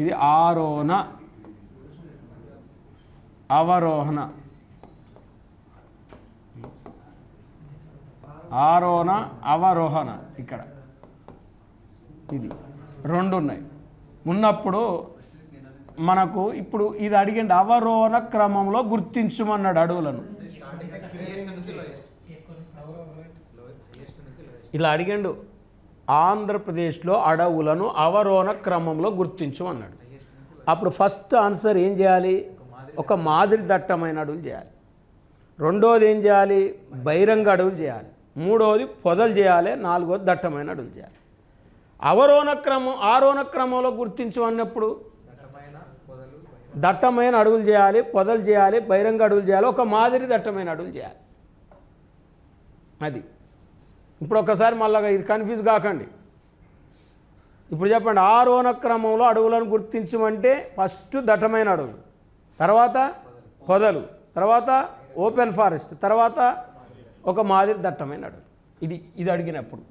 ఇది ఆరోహణ అవరోహణ. ఆరోహణ అవరోహణ ఇక్కడ ఇది రెండు ఉన్నాయి. ఉన్నప్పుడు మనకు ఇప్పుడు ఇది అడిగండి, అవరోహణ క్రమంలో గుర్తించమన్నాడు అడవులను. ఇలా అడిగండు, ఆంధ్రప్రదేశ్లో అడవులను అవరోహణ క్రమంలో గుర్తించమన్నాడు. అప్పుడు ఫస్ట్ ఆన్సర్ ఏం చేయాలి? ఒక మాదిరి దట్టమైన అడవులు చేయాలి. రెండోది ఏం చేయాలి? బహిరంగ అడవులు చేయాలి. మూడోది పొదలు చేయాలి. నాలుగోది దట్టమైన అడవులు చేయాలి. ఆరోహణ క్రమంలో గుర్తించమన్నప్పుడు దట్టమైన అడవులు చేయాలి, పొదలు చేయాలి, బహిరంగ అడవులు చేయాలి, ఒక మాదిరి దట్టమైన అడవులు చేయాలి. అది ఇప్పుడు ఒకసారి మళ్ళా ఇది కన్ఫ్యూజ్ కాకండి. ఇప్పుడు చెప్పండి, ఆరోహణ క్రమంలో అడవులను గుర్తించమంటే ఫస్ట్ దట్టమైన అడవులు, తర్వాత పొదలు, తర్వాత ఓపెన్ ఫారెస్ట్, తర్వాత ఒక మాదిరి దట్టమైన అడవులు. ఇది అడిగినప్పుడు